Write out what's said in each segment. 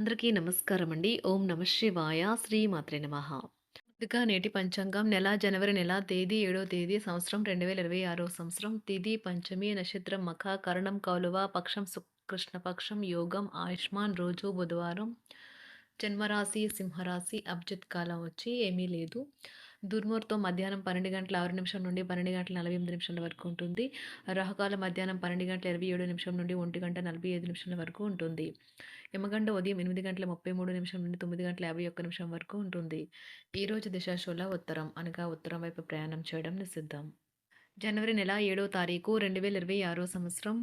అందరికీ నమస్కారం అండి. ఓం నమః శివాయ. శ్రీ మాత్రే నమః. ముందుగా నేటి పంచాంగం జనవరి నెల తేదీ 7వ తేదీ సంవత్సరం 2026 సంవత్సరం తిథి పంచమి నక్షత్రం మఖ కరణం కౌలవ పక్షం కృష్ణ పక్షం యోగం ఆయుష్మాన్ రోజు బుధవారం జన్మరాశి సింహరాశి అభిజిత్ కాలం వచ్చి ఏమీ లేదు. దుర్ముహూర్తం మధ్యాహ్నం 12:06 నుండి 12:48 వరకు ఉంటుంది. రాహుకాలం మధ్యాహ్నం 12:27 నుండి 1:45 వరకు ఉంటుంది. యమగండ ఉదయం 8:33 నుండి 9:51 వరకు ఉంటుంది. ఈరోజు దిశాశూల ఉత్తరం అనగా ఉత్తరం వైపు ప్రయాణం చేయడం నిషిద్ధం. జనవరి నెల 7వ తారీఖు 2026 సంవత్సరం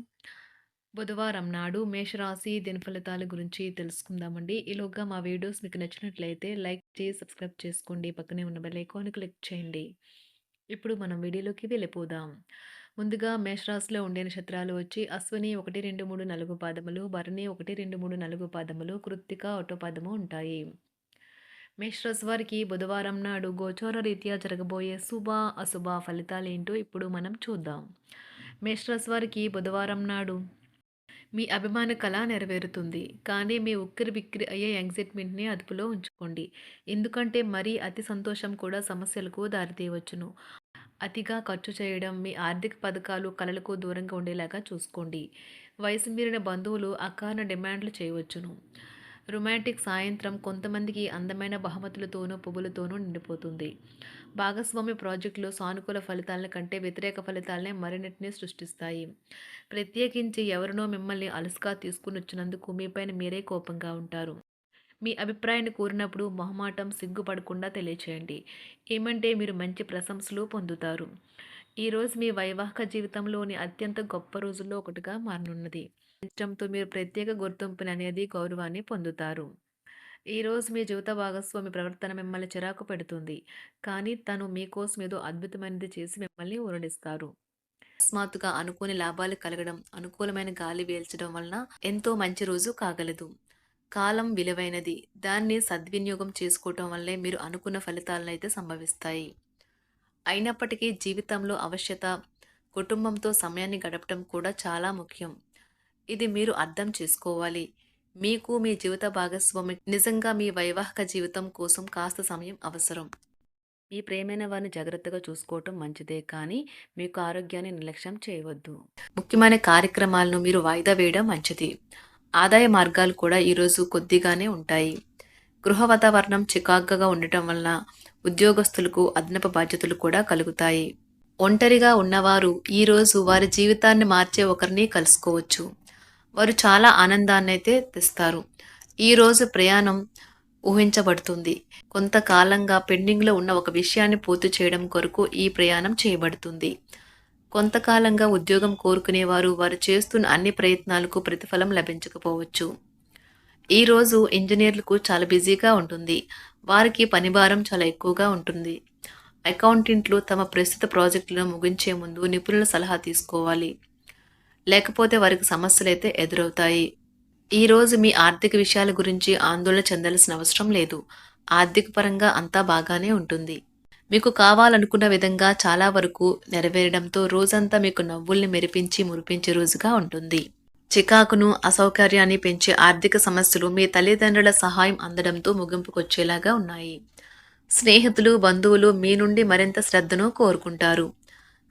బుధవారం నాడు మేషరాశి దినఫలితాల గురించి తెలుసుకుందామండి. ఈలోగా మా వీడియోస్ మీకు నచ్చినట్లయితే లైక్ చేసి సబ్స్క్రైబ్ చేసుకోండి. పక్కనే ఉన్న బెల్ ఐకాన్ క్లిక్ చేయండి. ఇప్పుడు మనం వీడియోలోకి వెళ్ళిపోదాం. ముందుగా మేషరాశిలో ఉండే నక్షత్రాలు వచ్చి అశ్విని 1, 2, 3, 4 పాదములు, భరణి 1, 2, 3, 4 పాదములు, కృత్తిక 1 పాదము ఉంటాయి. మేషరాశి వారికి బుధవారం నాడు గోచార రీత్యా జరగబోయే శుభ అశుభ ఫలితాలేంటో ఇప్పుడు మనం చూద్దాం. మేషరాశి వారికి బుధవారం నాడు మీ అభిమాన కళ నెరవేరుతుంది. కానీ మీ ఉక్కిరి బిక్కిరి అయ్యే ఎగ్జైట్మెంట్‌ని అదుపులో ఉంచుకోండి. ఎందుకంటే మరీ అతి సంతోషం కూడా సమస్యలకు దారితీయవచ్చును. అతిగా ఖర్చు చేయడం, మీ ఆర్థిక పథకాలు కలలకు దూరంగా ఉండేలాగా చూసుకోండి. వయసు మీరిన బంధువులు అకారణ డిమాండ్‌లు చేయవచ్చును. రొమాంటిక్ సాయంత్రం కొంతమందికి అందమైన బహుమతులతోనూ, పువ్వులతోనూ నిండిపోతుంది. భాగస్వామ్య ప్రాజెక్టులు సానుకూల ఫలితాల కంటే వ్యతిరేక ఫలితాలనే మరిన్నిటిని సృష్టిస్తాయి. ప్రత్యేకించి ఎవరినో మిమ్మల్ని అలుసుగా తీసుకునొచ్చినందుకు మీపైన మీరే కోపంగా ఉంటారు. మీ అభిప్రాయాన్ని కోరినప్పుడు మొహమాటం, సిగ్గుపడకుండా తెలియచేయండి. ఏమంటే మీరు మంచి ప్రశంసలు పొందుతారు. ఈరోజు మీ వైవాహిక జీవితంలోని అత్యంత గొప్ప రోజుల్లో ఒకటిగా మారనున్నది. ఇష్టంతో మీరు ప్రత్యేక గుర్తింపుని అనేది గౌరవాన్ని పొందుతారు. ఈరోజు మీ జీవిత భాగస్వామి ప్రవర్తన మిమ్మల్ని చిరాకు పెడుతుంది. కానీ తను మీకోసం ఏదో అద్భుతమైనది చేసి మిమ్మల్ని ఊరడిస్తారు. అకస్మాత్తుగా అనుకోని లాభాలు కలగడం, అనుకూలమైన గాలి వీల్చడం వలన ఎంతో మంచి రోజు కాగలదు. కాలం విలువైనది. దాన్ని సద్వినియోగం చేసుకోవటం వల్లే మీరు అనుకున్న ఫలితాలనైతే సంభవిస్తాయి. అయినప్పటికీ జీవితంలో అవశ్యత, కుటుంబంతో సమయాన్ని గడపటం కూడా చాలా ముఖ్యం. ఇది మీరు అర్థం చేసుకోవాలి. మీకు మీ జీవిత భాగస్వామి నిజంగా మీ వైవాహిక జీవితం కోసం కాస్త సమయం అవసరం. మీ ప్రియమైన వారిని జాగ్రత్తగా చూసుకోవటం మంచిదే కానీ మీకు ఆరోగ్యాన్ని నిర్లక్ష్యం చేయవద్దు. ముఖ్యమైన కార్యక్రమాలను మీరు వాయిదా వేయడం మంచిది. ఆదాయ మార్గాలు కూడా ఈరోజు కొద్దిగానే ఉంటాయి. గృహ వాతావరణం చికాకుగా ఉండటం వలన ఉద్యోగస్తులకు అదనపు బాధ్యతలు కూడా కలుగుతాయి. ఒంటరిగా ఉన్నవారు ఈరోజు వారి జీవితాన్ని మార్చే ఒకరిని కలుసుకోవచ్చు. వారు చాలా ఆనందాన్ని అయితే తెస్తారు. ఈరోజు ప్రయాణం ఊహించబడుతుంది. కొంతకాలంగా పెండింగ్లో ఉన్న ఒక విషయాన్ని పూర్తి చేయడం కొరకు ఈ ప్రయాణం చేయబడుతుంది. కొంతకాలంగా ఉద్యోగం కోరుకునేవారు వారు చేస్తున్న అన్ని ప్రయత్నాలకు ప్రతిఫలం లభించకపోవచ్చు. ఈరోజు ఇంజనీర్లకు చాలా బిజీగా ఉంటుంది. వారికి పనిభారం చాలా ఎక్కువగా ఉంటుంది. అకౌంటెంట్లు తమ ప్రస్తుత ప్రాజెక్టులను ముగించే ముందు నిపుణుల సలహా తీసుకోవాలి. లేకపోతే వారికి సమస్యలైతే ఎదురవుతాయి. ఈరోజు మీ ఆర్థిక విషయాల గురించి ఆందోళన చెందాల్సిన అవసరం లేదు. ఆర్థిక పరంగా అంతా బాగానే ఉంటుంది. మీకు కావాలనుకున్న విధంగా చాలా వరకు నెరవేరడంతో రోజంతా మీకు నవ్వుల్ని మెరిపించి మురిపించే రోజుగా ఉంటుంది. చికాకును, అసౌకర్యాన్ని పెంచే ఆర్థిక సమస్యలు మీ తల్లిదండ్రుల సహాయం అందడంతో ముగింపుకొచ్చేలాగా ఉన్నాయి. స్నేహితులు, బంధువులు మీ నుండి మరింత శ్రద్ధను కోరుకుంటారు.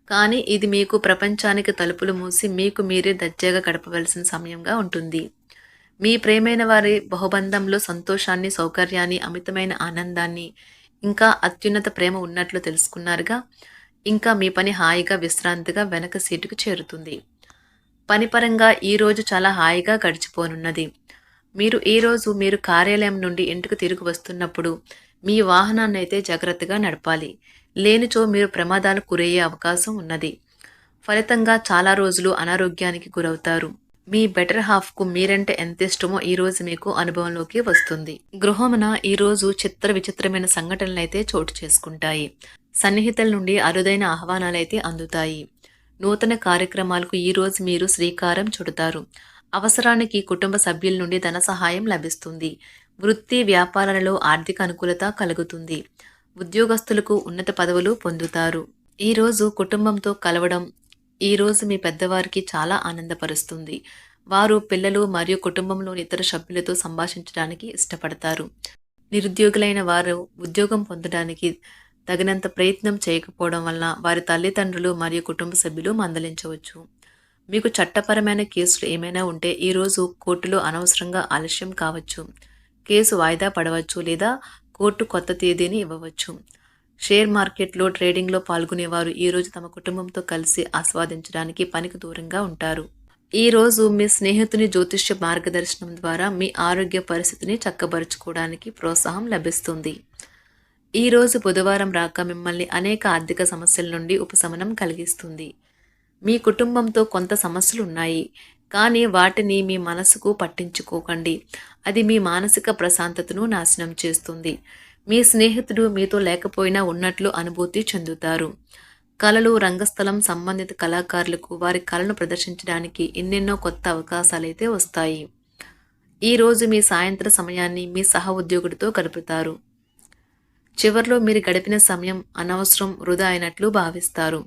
కానీ ఇది మీకు ప్రపంచానికి తలుపులు మూసి మీకు మీరే దర్జాగా గడపవలసిన సమయంగా ఉంటుంది. మీ ప్రేమైన వారి బహుబంధంలో సంతోషాన్ని, సౌకర్యాన్ని, అమితమైన ఆనందాన్ని, ఇంకా అత్యున్నత ప్రేమ ఉన్నట్లు తెలుసుకున్నారుగా. ఇంకా మీ పని హాయిగా, విశ్రాంతిగా వెనక సీటుకు చేరుతుంది. పనిపరంగా ఈరోజు చాలా హాయిగా గడిచిపోనున్నది. మీరు కార్యాలయం నుండి ఇంటికి తిరిగి వస్తున్నప్పుడు మీ వాహనాన్ని అయితే జాగ్రత్తగా నడపాలి. లేనిచో మీరు ప్రమాదాలకు గురయ్యే అవకాశం ఉన్నది. ఫలితంగా చాలా రోజులు అనారోగ్యానికి గురవుతారు. మీ బెటర్ హాఫ్కు మీరంటే ఎంత ఇష్టమో ఈరోజు మీకు అనుభవంలోకి వస్తుంది. గృహమున ఈరోజు చిత్ర విచిత్రమైన సంఘటనలైతే చోటు చేసుకుంటాయి. సన్నిహితుల నుండి అరుదైన ఆహ్వానాలైతే అందుతాయి. నూతన కార్యక్రమాలకు ఈరోజు మీరు శ్రీకారం చుడతారు. అవసరానికి కుటుంబ సభ్యుల నుండి ధన సహాయం లభిస్తుంది. వృత్తి వ్యాపారాలలో ఆర్థిక అనుకూలత కలుగుతుంది. ఉద్యోగస్తులకు ఉన్నత పదవులు పొందుతారు. ఈరోజు కుటుంబంతో కలవడం ఈరోజు మీ పెద్దవారికి చాలా ఆనందపరుస్తుంది. వారు పిల్లలు మరియు కుటుంబంలోని ఇతర సభ్యులతో సంభాషించడానికి ఇష్టపడతారు. నిరుద్యోగులైన వారు ఉద్యోగం పొందడానికి తగినంత ప్రయత్నం చేయకపోవడం వలన వారి తల్లిదండ్రులు మరియు కుటుంబ సభ్యులు మందలించవచ్చు. మీకు చట్టపరమైన కేసులు ఏమైనా ఉంటే ఈరోజు కోర్టులో అనవసరంగా ఆలస్యం కావచ్చు. కేసు వాయిదా పడవచ్చు లేదా కోర్టు కొత్త తేదీని ఇవ్వవచ్చు. షేర్ మార్కెట్లో ట్రేడింగ్లో పాల్గొనేవారు ఈరోజు తమ కుటుంబంతో కలిసి ఆస్వాదించడానికి పనికి దూరంగా ఉంటారు. ఈరోజు మీ స్నేహితుని జ్యోతిష్య మార్గదర్శనం ద్వారా మీ ఆరోగ్య పరిస్థితిని చక్కబరుచుకోవడానికి ప్రోత్సాహం లభిస్తుంది. ఈరోజు బుధవారం రాక మిమ్మల్ని అనేక ఆర్థిక సమస్యల నుండి ఉపశమనం కలిగిస్తుంది. మీ కుటుంబంతో కొంత సమస్యలు ఉన్నాయి, కానీ వాటిని మీ మనసుకు పట్టించుకోకండి. అది మీ మానసిక ప్రశాంతతను నాశనం చేస్తుంది. మీ స్నేహితుడు మీతో లేకపోయినా ఉన్నట్లు అనుభూతి చెందుతారు. కళలు, రంగస్థలం సంబంధిత కళాకారులకు వారి కళను ప్రదర్శించడానికి ఎన్నెన్నో కొత్త అవకాశాలైతే వస్తాయి. ఈరోజు మీ సాయంత్ర సమయాన్ని మీ సహ ఉద్యోగుడితో గడుపుతారు. చివర్లో మీరు గడిపిన సమయం అనవసరం, వృధా అయినట్లు భావిస్తారు.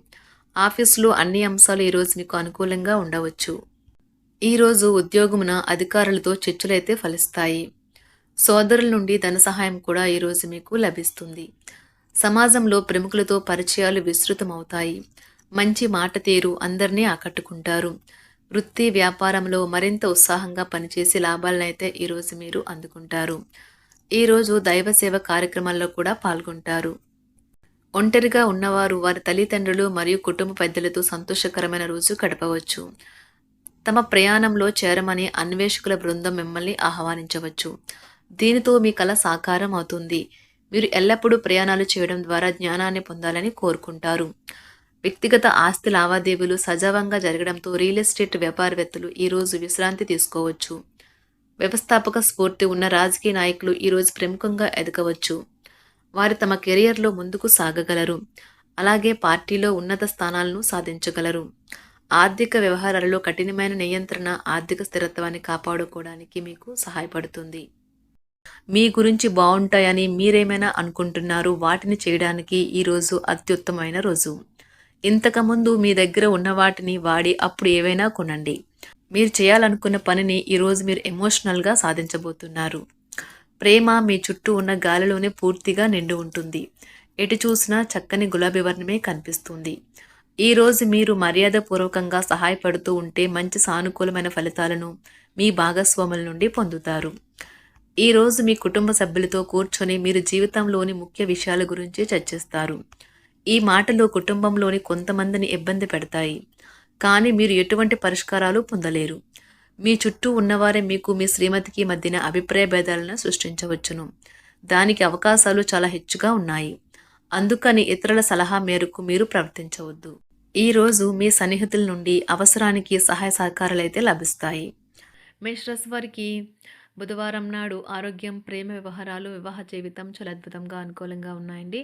ఆఫీసులో అన్ని అంశాలు ఈరోజు మీకు అనుకూలంగా ఉండవచ్చు. ఈరోజు ఉద్యోగమున అధికారులతో చర్చలైతే ఫలిస్తాయి. సోదరుల నుండి ధన సహాయం కూడా ఈరోజు మీకు లభిస్తుంది. సమాజంలో ప్రముఖులతో పరిచయాలు విస్తృతమవుతాయి. మంచి మాట తీరు అందరినీ ఆకట్టుకుంటారు. వృత్తి వ్యాపారంలో మరింత ఉత్సాహంగా పనిచేసి లాభాలనైతే ఈరోజు మీరు అందుకుంటారు. ఈరోజు దైవ సేవ కార్యక్రమాల్లో కూడా పాల్గొంటారు. ఒంటరిగా ఉన్నవారు వారి తల్లిదండ్రులు మరియు కుటుంబ పెద్దలతో సంతోషకరమైన రోజు గడపవచ్చు. తమ ప్రయాణంలో చేరమని అన్వేషకుల బృందం మిమ్మల్ని ఆహ్వానించవచ్చు. దీనితో మీ కల సాకారం అవుతుంది. మీరు ఎల్లప్పుడూ ప్రయాణాలు చేయడం ద్వారా జ్ఞానాన్ని పొందాలని కోరుకుంటారు. వ్యక్తిగత ఆస్తి లావాదేవీలు సజావంగా జరగడంతో రియల్ ఎస్టేట్ వ్యాపారవేత్తలు ఈరోజు విశ్రాంతి తీసుకోవచ్చు. వ్యవస్థాపక స్ఫూర్తి ఉన్న రాజకీయ నాయకులు ఈరోజు ప్రముఖంగా ఎదగవచ్చు. వారు తమ కెరియర్లో ముందుకు సాగగలరు. అలాగే పార్టీలో ఉన్నత స్థానాలను సాధించగలరు. ఆర్థిక వ్యవహారాలలో కఠినమైన నియంత్రణ ఆర్థిక స్థిరత్వాన్ని కాపాడుకోవడానికి మీకు సహాయపడుతుంది. మీ గురించి బాగుంటాయని మీరేమైనా అనుకుంటున్నారు, వాటిని చేయడానికి ఈరోజు అత్యుత్తమైన రోజు. ఇంతకుముందు మీ దగ్గర ఉన్న వాటిని వాడి అప్పుడు ఏవైనా కొనండి. మీరు చేయాలనుకున్న పనిని ఈరోజు మీరు ఎమోషనల్గా సాధించబోతున్నారు. ప్రేమ మీ చుట్టూ ఉన్న గాలిలోనే పూర్తిగా నిండి ఉంటుంది. ఎటు చూసినా చక్కని గులాబీ వర్ణమే కనిపిస్తుంది. ఈరోజు మీరు మర్యాదపూర్వకంగా సహాయపడుతూ ఉంటే మంచి సానుకూలమైన ఫలితాలను మీ భాగస్వాముల నుండి పొందుతారు. ఈరోజు మీ కుటుంబ సభ్యులతో కూర్చొని మీరు జీవితంలోని ముఖ్య విషయాల గురించి చర్చిస్తారు. ఈ మాటలు కుటుంబంలోని కొంతమందిని ఇబ్బంది పెడతాయి, కానీ మీరు ఎటువంటి పరిష్కారాలు పొందలేరు. మీ చుట్టూ ఉన్నవారే మీకు మీ శ్రీమతికి మధ్యన అభిప్రాయ భేదాలను సృష్టించవచ్చును. దానికి అవకాశాలు చాలా హెచ్చుగా ఉన్నాయి. అందుకని ఇతరుల సలహా మేరకు మీరు ప్రవర్తించవద్దు. ఈరోజు మీ సన్నిహితుల నుండి అవసరానికి సహాయ సహకారాలైతే లభిస్తాయి. మేషరాశి వారికి బుధవారం నాడు ఆరోగ్యం, ప్రేమ వ్యవహారాలు, వివాహ జీవితం చాలా అద్భుతంగా అనుకూలంగా ఉన్నాయండి.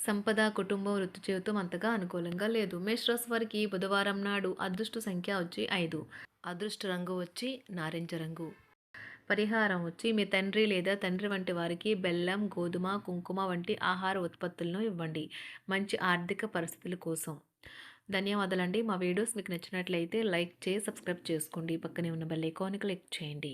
సంపద, కుటుంబం, వృత్తి జీవితం అంతగా అనుకూలంగా లేదు. మేషరాశి వారికి బుధవారం నాడు అదృష్ట సంఖ్య వచ్చి 5, అదృష్ట రంగు వచ్చి నారింజ రంగు. పరిహారం వచ్చి మీ తండ్రి లేదా తండ్రి వంటి వారికి బెల్లం, గోధుమ, కుంకుమ వంటి ఆహార ఉత్పత్తులను ఇవ్వండి, మంచి ఆర్థిక పరిస్థితుల కోసం. ధన్యవాదాలండి. మా వీడియోస్ మీకు నచ్చినట్లయితే లైక్ చేసి సబ్స్క్రైబ్ చేసుకోండి. పక్కనే ఉన్న బెల్ ఐకాన్ని క్లిక్ చేయండి.